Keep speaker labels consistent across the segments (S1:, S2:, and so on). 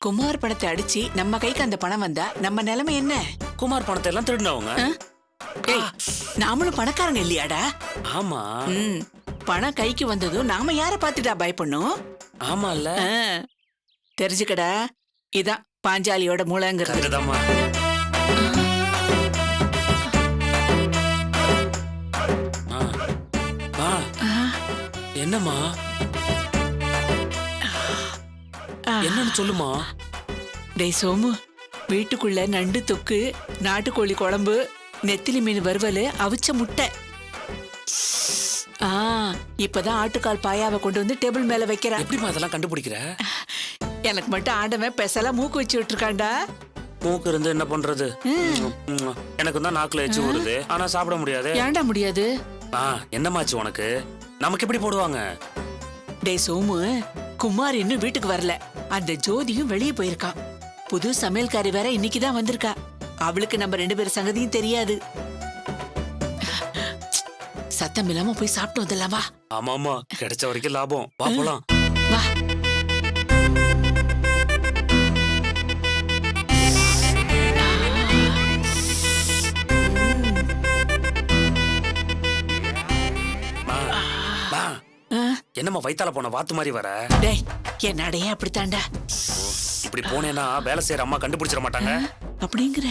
S1: குமார் பணத்தை அடிச்சு நம்ம கைக்கு அந்த பணம் வந்தா நம்ம நிலைமை என்ன?
S2: குமார் பணத்தை எல்லாம் திருடினவங்க.
S1: ஏய், நாமளும் பணக்காரங்க இல்லையாடா?
S2: ஆமா.
S1: பணம் கைக்கு வந்ததும் நாம யார பாத்துட்டா பயப்படணும்?
S2: ஆமா இல்ல.
S1: தெரிஞ்சுக்கடா, இதான் பாஞ்சாலியோட மூளைங்கிறது.
S2: என்னம்மா என்னன்னு சொல்லுமா.
S1: டேய் சோமு, வீட்டுக்குள்ள நண்டு தொக்கு, நாட்டுக்கோழி குழம்பு, நெத்திலி மீன் வறுவல், அவிச்ச முட்டை. இப்பதான் ஆட்டுக்கால் பாயாவை கொண்டு வந்து டேபிள் மேல வைக்கிறேன்.
S2: எப்படிமா அதெல்லாம் கண்டுபிடிக்கிற?
S1: எனக்கு மட்டும் ஆண்டவன் பெசலா மூக்கு வச்சு விட்டுருக்காண்டா.
S2: மூக்கு இருந்து என்ன பண்றது? எனக்கு தான் நாக்குல எச்சு ஊறுது, ஆனா சாப்பிட முடியாது.
S1: ஏன்டா முடியாது?
S2: என்னமாச்சு உனக்கு? நமக்கு எப்படி போடுவாங்க?
S1: டேய் சோமு, குமார் இன்னும் வீட்டுக்கு வரல. அந்த ஜோதியும் வெளியே போயிருக்கான். புது சமையல்காரி வேற இன்னைக்குதான் வந்திருக்கா. அவளுக்கு நம்ம 2 பேர் சங்கதியும் தெரியாது. சத்தம் இல்லாம போய் சாப்பிட்டு வந்துடலாம் வா.
S2: ஆமாமா, கிடைச்ச வரைக்கும் லாபம். வா போலாம்.
S1: வா.
S2: என்னம்மா வயித்தால போன வாத்து மாதிரி வர?
S1: டேய், என் நடையே அப்படித்தாண்டா.
S2: இப்படி போனேன்னா வேலை செய்யற அம்மா கண்டுபிடிச்சிட மாட்டாங்க.
S1: அப்படிங்கிற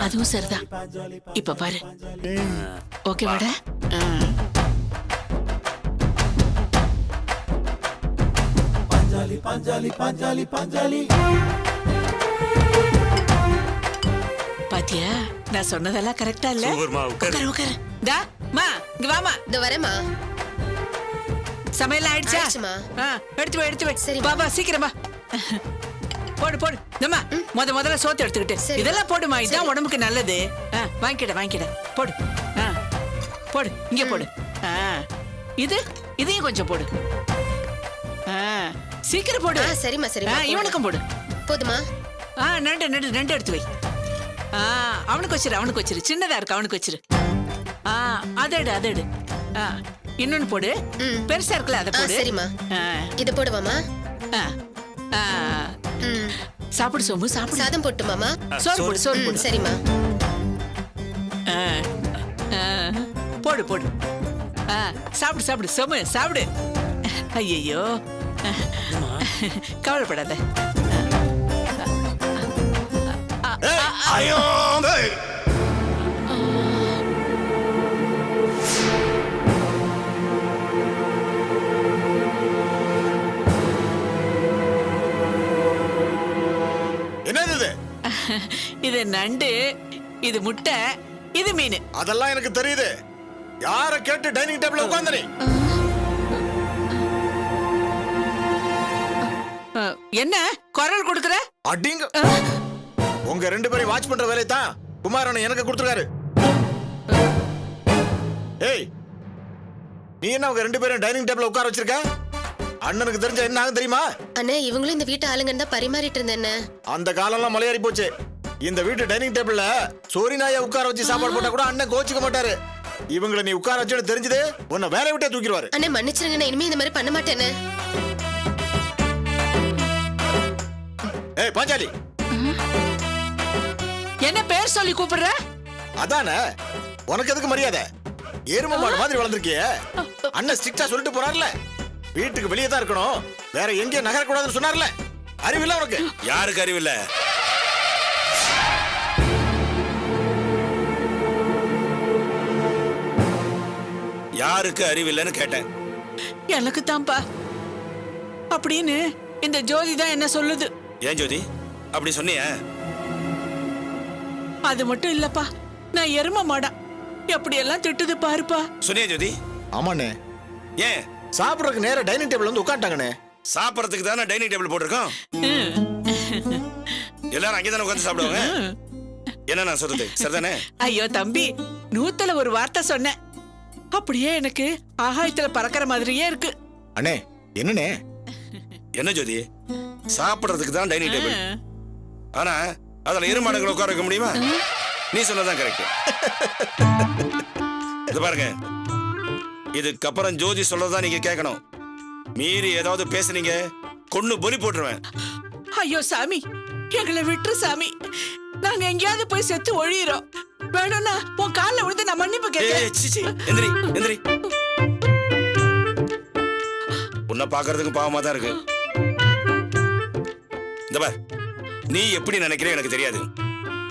S1: அதுவும் சரிதான். இப்ப பாரு. ஓகே வாடா. பாஞ்சாலி பாஞ்சாலி பாஞ்சாலி பாஞ்சாலி. பாத்தியா, நான் சொன்னதெல்லாம் கரெக்டா இல்ல? உட்காரு உட்காரு. டா மா, இங்க வாமா.
S3: இந்த வரேம்மா.
S1: சமையல் ஆயிடுச்சா? எடுத்து வை எடுத்து வை. சரி பாபா, சீக்கிரமா போடு போடு. நம்ம முதல்ல சோத்து எடுத்துக்கிட்டு இதெல்லாம் போடுமா, இதான் உடம்புக்கு நல்லது. வாங்கிக்கிட வாங்கிக்கிட. போடு போடு, இங்க போடு. இதையும் கொஞ்சம் போடு. சீக்கிரம் போடு.
S3: சரிம்மா சரிம்மா.
S1: இவனுக்கும் போடு.
S3: போதுமா?
S1: நண்டு எடுத்து வை. அவனுக்கு வச்சிரு. சின்னதா இருக்கு, அவனுக்கு வச்சிரு. அதை எடு. இன்னொன்னு போடு. பெருசா இருக்குல்ல, அதை போடு.
S3: சரிம்மா. இது போடுவாமா?
S1: சாப்பிடு சோமு, சாப்பிடு.
S3: சாதம் போட்டு மாமா.
S1: சோறு போடு.
S3: சரிம்மா.
S1: போடு போடு. சாப்பிடு சோமு, சாப்பிடு. ஐயோ, கவலைப்படாத. இது நண்டு, இது முட்டை, இது மீன்.
S4: அதெல்லாம் எனக்கு தெரியுது. யார கேட்டு டைனிங் டேபிள்ல உட்கார்ந்தனே?
S1: என்ன குரல் கொடுக்கற?
S4: அடிங்க. உங்க 2 பேரை வாட்ச் பண்ற வேலையை தான் குமாரன் எனக்கு கொடுத்துருக்காரு. ஏய், நீ என்ன உங்க 2 பேரும் டைனிங் டேபிள்ல உட்கார வச்சிருக்க? அண்ணனுக்கு தெரிஞ்ச என்ன ஆகும் தெரியுமா?
S3: அண்ணே, இவங்களும் இந்த வீட்டு ஆளுங்கன்னு தான் பரிமாறிட்டு இருந்தேன்.
S4: அந்த காலம்லாம் மலையாறி போச்சு. இந்த வீட்டு டைனிங் டேபிள்ல சோரி நாயை உட்கார வச்சு சாப்பாடு போட்டா கூட அண்ணன் கோச்சிக்க மாட்டாரு. இவங்களை நீ உட்கார வச்சு தெரிஞ்சது உன்னை வேலைய விட்டே தூக்கிடுவாரு.
S3: அண்ணே மன்னிச்சிருங்க, இனிமே இந்த மாதிரி பண்ண மாட்டேனே.
S4: ஏய் பாஞ்சாலி,
S1: என்ன பேர் சொல்லி கூப்பிடுற?
S4: அதானே, உனக்கு எதுக்கு மரியாதை? எருமை மாடு மாதிரி வளர்ந்துருக்கியே. அண்ணன் ஸ்ட்ரிக்ட்டா சொல்லிட்டு போறாருல, வீட்டுக்கு வெளியே தான் இருக்கணும், வேற எங்கேயும் நகரக்கூடாதுன்னு சொன்னார்ல. அறிவில்ல உனக்கு?
S5: யாருக்கு அறிவில்ல? யாருக்கு அறிவில்லைன்னு கேட்டேன்.
S1: எனக்கு தான்ப்பா அப்படின்னு இந்த ஜோதி தான் என்ன சொல்லுது.
S5: ஏன் ஜோதி அப்படி சொன்னிய?
S1: அது மட்டும் இல்லப்பா, நான் எரும மாடா எப்படி எல்லாம் திட்டுது பாருப்பா.
S5: சொன்னியா ஜோதி?
S4: ஆமாண்ணே.
S5: ஏன்
S4: சாப்பிடறதுக்கு நேரா டைனிங் டேபிள் வந்து உட்காந்துட்டாங்கண்ணே.
S5: சாப்பிடறதுக்கு தானே டைனிங் டேபிள் போட்டிருக்கோம். எல்லாரும் அங்கேதானே உட்காந்து சாப்பிடுவாங்க. என்ன நான் சொல்றது சரிதானே?
S1: ஐயோ தம்பி, 100ல ஒரு வார்த்தை சொன்னேன், அப்படியே எனக்கு ஆகாயத்துல பறக்கிற மாதிரியே இருக்கு.
S4: அண்ணே என்னண்ணே?
S5: என்ன ஜோதி, சாப்பிடறதுக்கு தான் டைனிங் டேபிள், ஆனா அதுல எருமாடுகளை உட்கார வைக்க முடியுமா? நீ சொன்னதான் கரெக்ட். இது பாருங்க, இதுக்கப்புறம் ஜோதி சொல்லதான் நீங்க கேட்கணும். மீறி ஏதாவது பேசுனீங்க கொன்னு பொலி போட்டுருவேன்.
S1: ஐயோ சாமி, எங்களை விட்டுரு சாமி. நாங்க எங்கேயாவது போய் செத்து ஒழியிறோம். வேணும்னா உன் கால்ல விழுந்து நான் மன்னிப்பு கேட்கிறேன்.
S5: சீ, எந்திரி எந்திரி. உன்னை பாக்குறதுக்கு பாவமா தான் இருக்கு. இந்த பார், நீ எப்படி நினைக்கிற எனக்கு தெரியாது.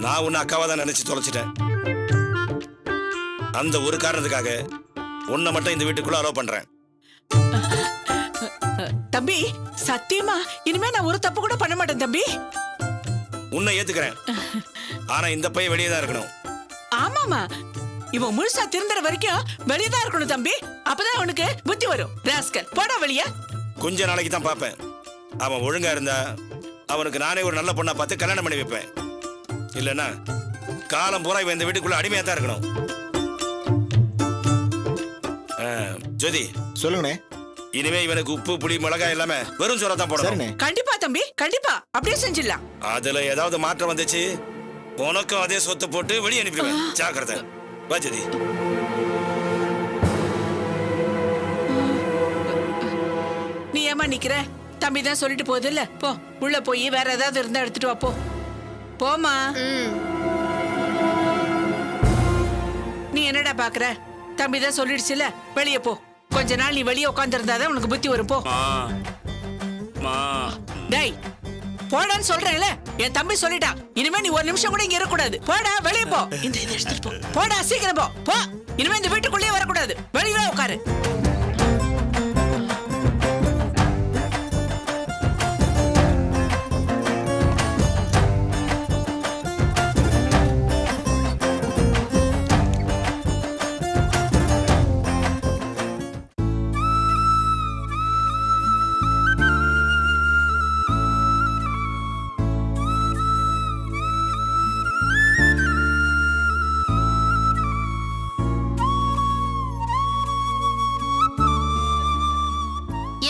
S5: நான் உன்னை அக்காவா தான் நினைச்சு தொலைச்சிட்டேன். அந்த ஒரு காரணத்துக்காக உன்னை மட்டும் இந்த வீட்டுக்குள்ள அலோவ் பண்றேன்.
S1: தம்பி சத்தியமா இனிமே நான் ஒரு தப்பு கூட பண்ண மாட்டேன் தம்பி.
S5: உன்னை ஏத்துக்கிறேன், ஆனா இந்த பையன் வெளியே தான் இருக்கணும்.
S1: ஆமாமா, இவன் முழுசா திருந்துற வரைக்கும் வெளியதான் இருக்கணும் தம்பி. அப்பதான் அவனுக்கு புத்தி வரும். ராஸ்கல், போடா வெளிய.
S5: கொஞ்ச நாளைக்கு தான் பார்ப்பேன். அவன் ஒழுங்கா இருந்தா அவனுக்கு நானே ஒரு நல்ல பொண்ணா பார்த்து கல்யாணம் பண்ணி வைப்பேன். இல்லைன்னா காலம் பூரா இவன் இந்த வீட்டுக்குள்ள அடிமையா தான் இருக்கணும். ஜோதி,
S4: சொல்லுங்கண்ணே.
S5: இனிமே இவனுக்கு உப்பு புளி மிளகாய் எல்லாமே வெறும் சோறா தான் போடணும்.
S4: சரிண்ணே.
S1: கண்டிப்பா தம்பி, கண்டிப்பா அப்படியே செஞ்சிடலாம்.
S5: அதுல ஏதாவது மாற்றம் வந்துச்சு உனக்கும் அதே சொத்து போட்டு வெளியே அனுப்பிடுவேன். ஜாக்கிரதை. வா ஜோதி.
S1: நீ ஏமா நிக்கிற? தம்பி தான் சொல்லிட்டு போகுது இல்ல, போ உள்ள போய் வேற ஏதாவது இருந்தா எடுத்துட்டு வா. போ போமா. நீ என்னடா பாக்குற? தம்பி தான் சொல்லிடுச்சுல, வெளியே போ. கொஞ்ச நாள் நீ வெளியே உட்கார்ந்து இருந்தாதான் உனக்கு புத்தி வரும். போ. டேய் போடான்னு சொல்றேன்ல, என் தம்பி சொல்லிட்டான். இனிமே நீ ஒரு நிமிஷம் கூட இங்க இருக்கக்கூடாது. போடா வெளியே போ. இந்த இதை எடுத்துட்டு போ. போடா சீக்கிரம் போ. போ. இனிமே இந்த வீட்டுக்குள்ளேயே வரக்கூடாது. வெளியே உட்காரு.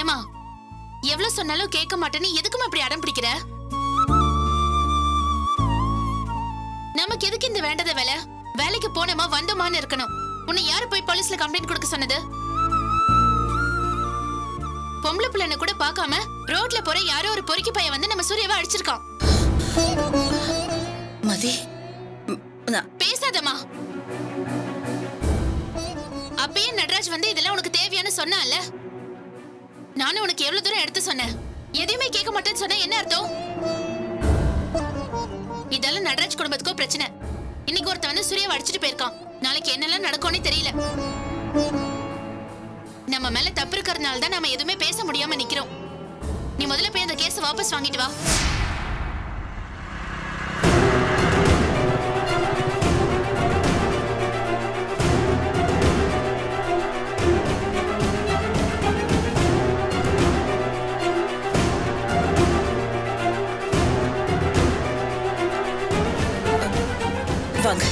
S3: ஏமா, எவ்வளவு சொன்னாலும் கேட்க மாட்டேன்னு எதுக்குமா இப்படி அடம் பிடிக்கிற? நமக்கு எதுக்கு இந்த வேண்டத வேலை? வேலைக்கு போனோமா வந்தோமான்னு இருக்கணும். உன்னை யாரு போய் போலீஸ்ல கம்ப்ளைண்ட் கொடுக்க சொன்னது? பொம்பளை பிள்ளைன்னு கூட பார்க்காம ரோட்ல போற யாரோ ஒரு பொறுக்கி பையன் வந்து நம்ம சூர்யாவை அடிச்சிருக்கான்.
S6: மதி,
S3: பேசாதம்மா. அப்பயே நடராஜ் வந்து இதெல்லாம் உனக்கு தேவையானு சொன்னான்ல. நானும் உனக்கு எவ்வளவு தூரம் எடுத்து சொன்னேன். எதையுமே கேட்க மாட்டேன்னு சொன்ன என்ன அர்த்தம்? இதெல்லாம் நடராஜ் குடும்பத்துக்கோ பிரச்சனை. இன்னைக்கு ஒருத்த வந்து சூர்யாவை அடிச்சுட்டு போயிருக்கான். நாளைக்கு என்னெல்லாம் நடக்கும்னே தெரியல. நம்ம மேல தப்பு இருக்கிறதுனால தான் நாம எதுவுமே பேச முடியாம நிக்கிறோம். நீ முதல்ல போய் அந்த கேஸை வாபஸ் வாங்கிட்டு வா.
S6: வாங்க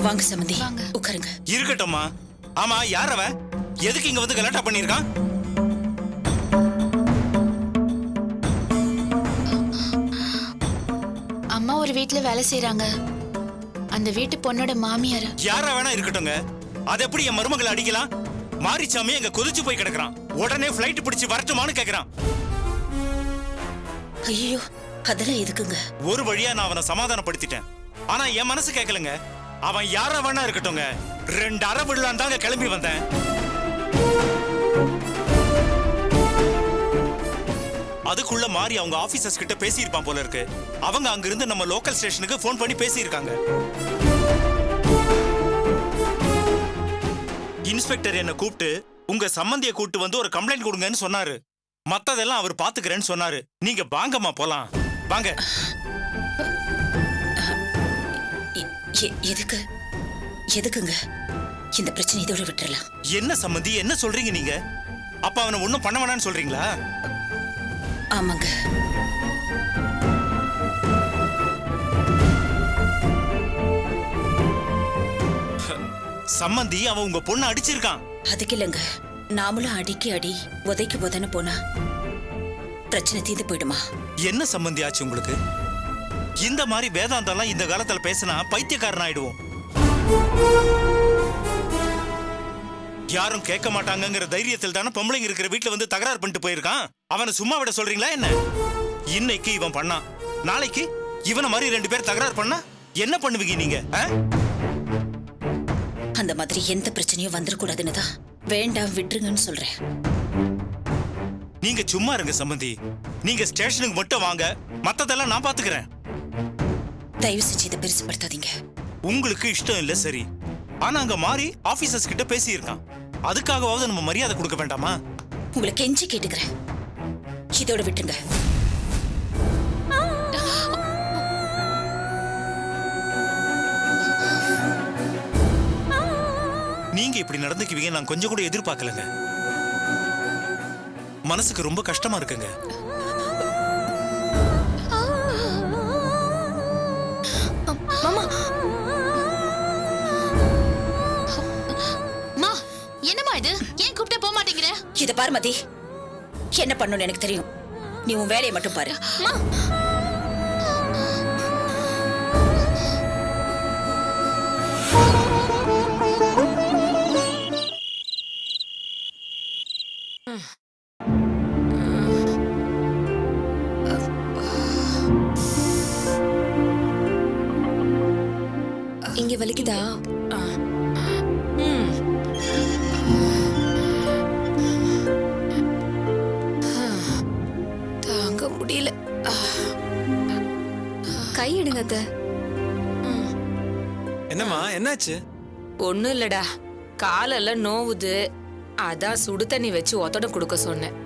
S6: வாங்க சமந்தி,
S3: வாங்க.
S6: உட்காருங்க.
S7: இருக்கட்டும்மா. ஆமா, யார் அவன்? எதுக்கு இங்க வந்து கலாட்டா பண்ணிருக்கான்?
S3: அம்மா ஒரு வீட்டுல வேலை செய்யறாங்க. அந்த வீட்டு பொண்ணோட மாமியார்.
S7: யாரா வேணா இருக்கட்டுங்க. அது எப்படி என் மருமகளை அடிக்கலாம்? மாரிச்சாமி எங்க கொதிச்சு போய் கிடக்குறான். உடனே பிளைட் பிடிச்சு வரட்டுமான்னு கேக்குறான்.
S6: ஐயோ, அதெல்லாம் எதுக்குங்க?
S7: ஒரு வழியா நான் அவனை சமாதானப்படுத்திட்டேன். ஆனா என் மனசு கேட்கலங்க. அவன் யாரா வேணா இருக்கட்டுங்க. 2 அரை விடலாம் தாங்க கிளம்பி வந்தேன். அதுக்குள்ள மாறி அவங்க ஆபீசர்ஸ் கிட்ட பேசியிருப்பான் போல இருக்கு. அவங்க அங்கிருந்து நம்ம லோக்கல் ஸ்டேஷனுக்கு போன் பண்ணி பேசியிருக்காங்க. இன்ஸ்பெக்டர் என்ன கூப்பிட்டு உங்க சம்பந்தியை கூப்பிட்டு வந்து ஒரு கம்ப்ளைண்ட் கொடுங்கன்னு சொன்னாரு. மத்ததெல்லாம் அவர் பாத்துக்கிறேன்னு சொன்னாரு. நீங்க வாங்கம்மா போலாம். வாங்க.
S6: எதுக்குங்க இந்த பிரச்சனை? இதோட விட்டுறலாம்.
S7: என்ன சம்பந்தி, என்ன சொல்றீங்க நீங்க? அப்ப அவனை ஒண்ணும் பண்ண வேணாம்னு சொல்றீங்களா?
S6: ஆமாங்க.
S7: சம்பந்தி, அவன் உங்க பொண்ணு அடிச்சிருக்கான்.
S6: அதுக்கு இல்லைங்க, நாமளும் அடிக்கி அடி உதைக்கு போதானே போனா பிரச்சனை தீர்ந்து போயிடுமா?
S7: என்ன சம்பந்தி ஆச்சு உங்களுக்கு? இந்த மாதிரி வேதாந்தெல்லாம் இந்த காலத்துல பேசினா பைத்தியக்காரன் ஆயிடுவோம். யாரும் கேட்க மாட்டாங்கங்கிற தைரியத்தில் தானே பொம்பளைங்க இருக்கிற வீட்டுல வந்து தகராறு பண்ணிட்டு போயிருக்கான். அவனை சும்மா விட சொல்றீங்களா என்ன? இன்னைக்கு இவன் பண்ணான், நாளைக்கு இவனை மாதிரி 2 பேர் தகராறு பண்ணா என்ன பண்ணுவீங்க நீங்க?
S6: அந்த மாதிரி எந்த பிரச்சனையும் வந்துடக்கூடாதுன்னு தான் வேண்டாம் விட்டுருங்கன்னு சொல்றேன்.
S7: நீங்க சும்மா இருங்க சம்பந்தி. நீங்க ஸ்டேஷனுக்கு மட்டும் வாங்க, மத்ததெல்லாம் நான் பாத்துக்கிறேன்.
S6: தயவு செஞ்சு இதை பெருசுப்படுத்தாதீங்க.
S7: உங்களுக்கு இஷ்டம் இல்ல சரி, ஆனா அங்க மாறி ஆபீசர்ஸ் கிட்ட பேசி இருக்கான். அதுக்காகவாவது நம்ம மரியாதை கொடுக்க வேண்டாமா?
S6: உங்களை கெஞ்சி கேட்டுக்கிறேன், இதோட விட்டுருங்க.
S7: நீங்க இப்படி நடந்துக்குவீங்க நான் கொஞ்சம் கூட எதிர்பார்க்கலங்க. மனசுக்கு ரொம்ப கஷ்டமா இருக்குங்க.
S3: மாமா மா, என்னம்மா இது? ஏன் கூப்பிட்டே போக மாட்டேங்கிற?
S6: இத பாரு மதி, என்ன பண்ணணும்னு எனக்கு தெரியும். நீ உன் வேலையை மட்டும் பாரு.
S3: மா,
S8: இங்க வலிக்குதா? தாங்க முடியல. கை எடுங்க அத்தை.
S9: என்னம்மா என்னாச்சு?
S8: ஒண்ணும் இல்லடா, காலெல்லாம் நோவுது. அதான் சுடு தண்ணி வச்சு ஒத்தடம் கொடுக்க சொன்னேன்.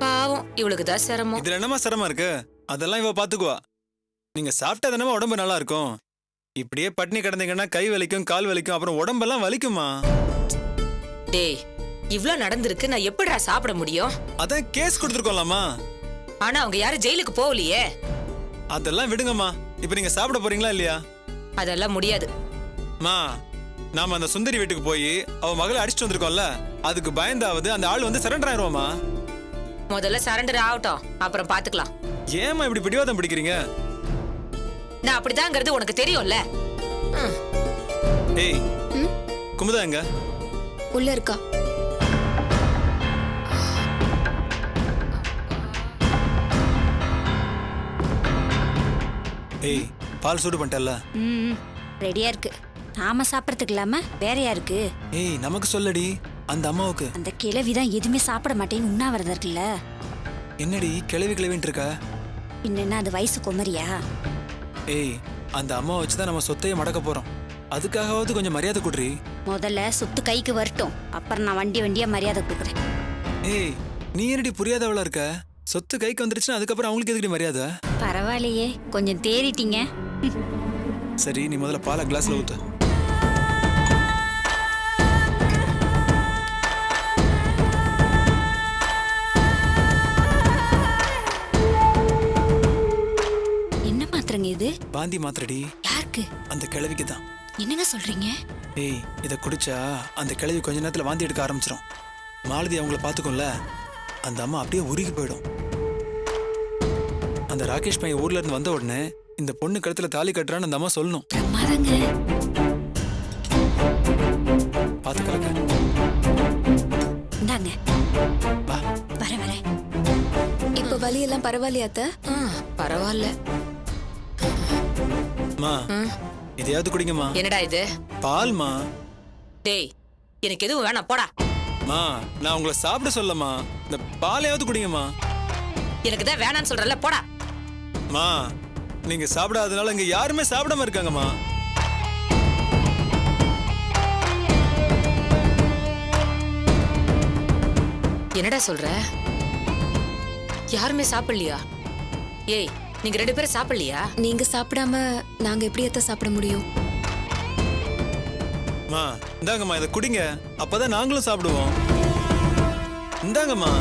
S8: பாவம் இவளுக்கு தான் சிரமம்.
S9: இதுல என்னமா சிரமம் இருக்கு? அதெல்லாம் இவ பாத்துக்குவா. நீங்க சாப்பிட்டா தானே உடம்பு நல்லா இருக்கும். இப்படியே பட்னி கிடந்தீங்கன்னா கை வலிக்கும், கால் வலிக்கும், அப்புறம் உடம்பெல்லாம் வலிக்குமா.
S8: டேய், இவ்ளோ நடந்திருக்கு, நான் எப்படிடா சாப்பிட முடியும்?
S9: அதான் கேஸ் கொடுத்துருக்கோம்லாமா.
S8: ஆனா அவங்க யாரும் ஜெயிலுக்கு போகலையே.
S9: அதெல்லாம் விடுங்கம்மா. இப்ப நீங்க சாப்பிட போறீங்களா இல்லையா?
S8: அதெல்லாம் முடியாது.
S9: மா, நாம அந்த சுந்தரி வீட்டுக்கு போய் அவ மகளை அடிச்சுட்டு வந்திருக்கோம்ல, அதுக்கு பயந்தாவது அந்த ஆள் வந்து சரண்டர் ஆயிருவாமா.
S8: முதல்ல சரண்டர் ஆகட்டும், அப்புறம் பாத்துக்கலாம்.
S9: ஏமா இப்படி பிடிவாதம் பிடிக்கிறீங்க?
S8: நான் அப்படிதாங்கிறது உனக்கு தெரியும்ல.
S9: ஏய், குமுதா எங்க?
S8: உள்ள இருக்கா?
S9: ஏய், பால் சூடு பண்ணிட்டல்ல?
S10: ரெடியா இருக்கு. நாம சாப்பிடறதுக்கு இல்லாம வேற யாருக்கு?
S9: ஏய், நமக்கு சொல்லடி, அந்த அம்மாவுக்கு.
S10: அந்த கிழவிதான் எதுவுமே சாப்பிட மாட்டேன்னு உண்ணாவிரதம் இருக்குல்ல.
S9: என்னடி கிளவி கிளவின்ட்டு இருக்கா?
S10: என்னன்னா அது வயசு குமரியா?
S9: ஏய், அந்த அம்மா வச்சுதான் நம்ம சொத்தையே மடக்க போறோம். அதுக்காகவாவது கொஞ்சம் மரியாதை கொடுறி.
S10: முதல்ல சொத்து கைக்கு வரட்டும், அப்புறம் நான் வண்டியா மரியாதை கொடுக்குறேன்.
S9: ஏய், நீ என்னடி புரியாதவளா இருக்க? சொத்து கைக்கு வந்துருச்சுன்னா அதுக்கப்புறம் அவங்களுக்கு எதுக்கு மரியாதை?
S10: பரவாயில்லையே, கொஞ்சம் தேறிட்டீங்க.
S9: சரி, நீ முதல்ல பாலை கிளாஸ்ல ஊத்து.
S10: என்ன மாத்திரங்க இது?
S9: பாந்தி மாத்திரடி.
S10: யாருக்கு?
S9: அந்த கிழவிக்கு தான்.
S10: என்னங்க சொல்றீங்க?
S9: ஏய், இதை குடிச்சா அந்த கிழவி கொஞ்ச நேரத்துல வாந்தி எடுக்க ஆரம்பிச்சிடும். மாலதி அவங்கள பாத்துக்கும்ல, அந்த அம்மா அப்படியே உருகி போயிடும். அந்த ராகேஷ் பையன் ஊர்ல இருந்து வந்த உடனே இந்த பொண்ணு கழுத்துல தாலி கட்டுறான்னு அந்த அம்மா சொல்லணும்.
S10: பிரமாதங்க.
S9: பாத்து கலக்க.
S10: இந்தாங்க.
S9: வா.
S10: வர.
S8: இப்ப வலி எல்லாம் பரவாயில்லையா அத்தை? பரவாயில்ல.
S9: மா, இதையாவது குடிங்கம்மா.
S8: என்னடா இது?
S9: பால்மா.
S8: டேய், எனக்கு எதுவும் வேணாம், போடா.
S9: மா, நான் உங்களை சாப்பிட சொல்லமா, இந்த பாலையாவது குடிங்கம்மா.
S8: எனக்கு தான் வேணான்னு சொல்றல, போடா.
S9: மா, நீங்க சாப்பிடாதனால இங்க யாருமே சாப்பிடாம இருக்காங்கம்மா.
S8: என்னடா சொல்ற? யாருமே சாப்பிடலையா? ஏய், நீங்க 2 பேரும் சாப்பிடலையா?
S11: நீங்க சாப்பிடாம நாங்க எப்படி அத்தை சாப்பிட முடியும்?
S9: மா, இந்தாங்கம்மா, இதை குடிங்க, அப்பதான் நாங்களும் சாப்பிடுவோம். இந்தாங்கம்மா.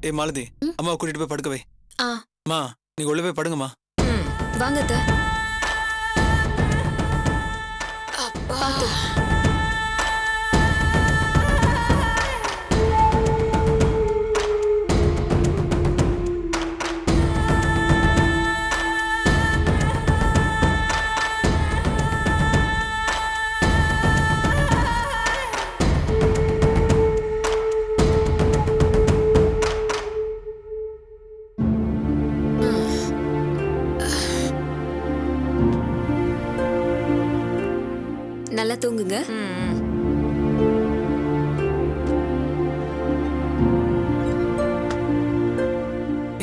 S9: ஏய் மாலதி அம்மாவை கூட்டிட்டு போய் படுக்க வை.
S11: ஆ
S9: அம்மா நீங்க உள்ள போய் படுங்கம்மா.
S11: வாங்க அத்தை. பாத்து. நல்லா தூங்குங்க.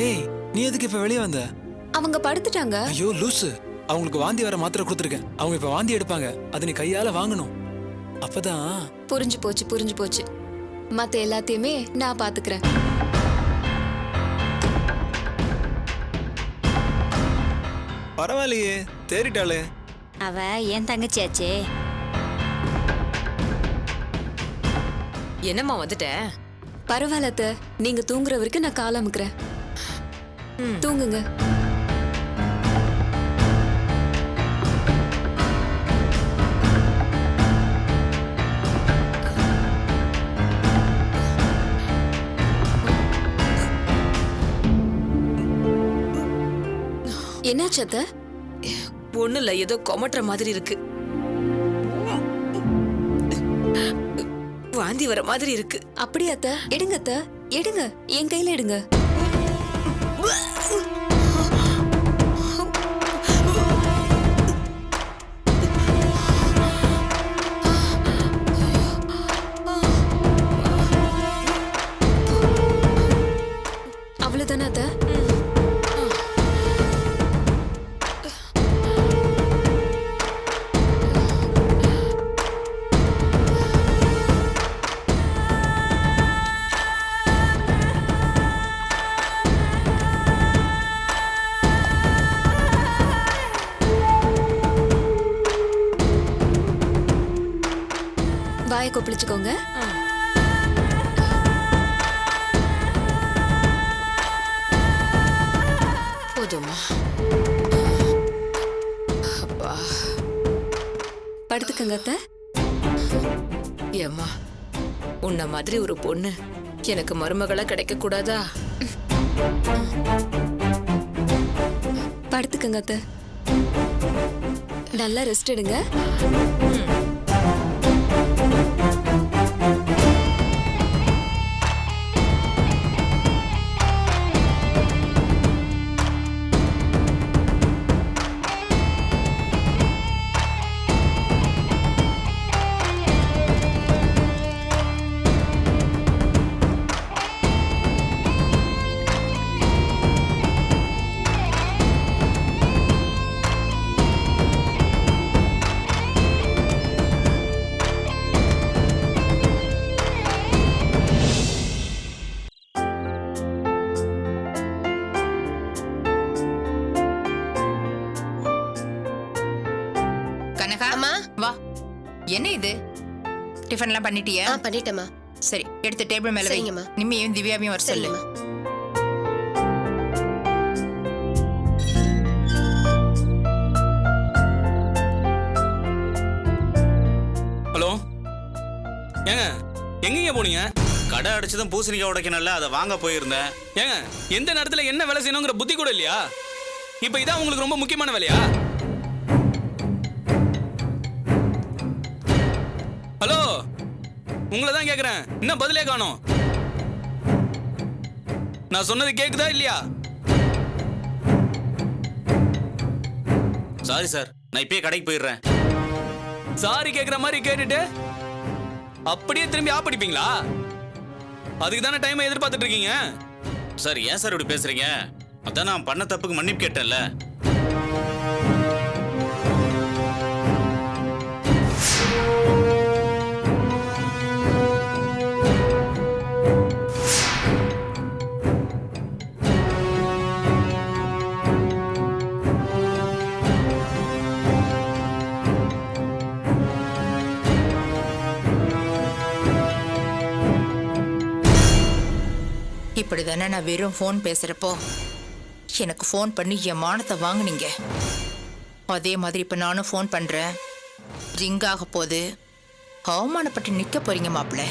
S9: ஏய் நீ எதுக்கு இப்ப வெளியே வந்த?
S11: அவங்க படுத்துட்டாங்க.
S9: ஐயோ லூசு, அவங்களுக்கு வாந்தி வர மாத்திரை கொடுத்துருக்கேன். அவங்க இப்ப வாந்தி எடுப்பாங்க, அதை நீ கையால வாங்கணும். அப்பதான்.
S11: புரிஞ்சு போச்சு புரிஞ்சு போச்சு. மத்த எல்லாத்தையுமே நான் பாத்துக்கிறேன்.
S9: பரவாயில்லையே தேறிட்டாளே.
S10: அவ என் தங்கச்சியாச்சே.
S8: என்னம்மா வந்துட்ட?
S11: பரவாயில்ல அத்தை, நீங்க தூங்குற வரைக்கும் நான் கால் அமுக்குறேன். தூங்குங்க. என்னாச்சு அத்தை?
S8: ஒண்ணு இல்ல, ஏதோ கொமட்டுற மாதிரி இருக்கு. வாந்தி வர மாதிரி இருக்கு.
S11: அப்படியா அத்தை? எடுங்க அத்தை, எடுங்க, என் கையில எடுங்க. அவ்வளவுதானே அத்தை? வாயை கொப்பளிச்சுக்கோங்க.
S8: போதுமா? அப்பா
S11: படுத்துக்கங்க அத்தை.
S8: ஏம்மா, உன்ன மாதிரி ஒரு பொண்ணு எனக்கு மருமகளா கிடைக்க கூடாதா?
S11: படுத்துக்கங்க அத்தை. நல்லா ரெஸ்ட் எடுங்க.
S12: என்ன இது? டிஃபன்லாம் பண்ணிட்டியா?
S13: பண்ணிட்டேம்மா.
S12: சரி, எடுத்து டேபிள் மேல வை. நிம்மியும் திவ்யாவையும் வர சொல்லு.
S2: ஹலோ ஏங்க, எங்கீங்க போனீங்க? கடை அடிச்சதும் பூசணிக்காய் உடைக்கணும்ல, அதை வாங்க போயிருந்தேன்.
S14: ஏங்க, எந்த நேரத்துல என்ன வேலை செய்யணுங்கிற புத்தி கூட இல்லையா? இப்ப இதான் உங்களுக்கு ரொம்ப முக்கியமான வேலையா? ஹலோ, உங்களை தான் கேக்குறேன், இன்னும் பதிலே காணோம். நான் சொன்னது கேக்குதா இல்லையா?
S2: சாரி சார், நான் இப்பயே கடைக்கு போயிடுறேன்.
S14: சாரி கேக்குற மாதிரி கேட்டுட்டு அப்படியே திரும்பி ஆப்படிப்பீங்களா? அதுக்கு தானே டைமை எதிர்பார்த்துட்டு இருக்கீங்க.
S2: சார் ஏன் சார் இப்படி பேசுறீங்க? அதான் நான் பண்ண தப்புக்கு மன்னிப்பு கேட்டேன்ல.
S12: இப்ப இப்படிதானே நான் வெறும் ஃபோன் பேசுறப்போ எனக்கு ஃபோன் பண்ணி என் மானத்தை வாங்குனீங்க. அதே மாதிரி இப்ப நானும் ஃபோன் பண்றேன். ரிங் ஆக போது அவமானப்பட்டு நிக்க போறீங்க மாப்பிள்ள.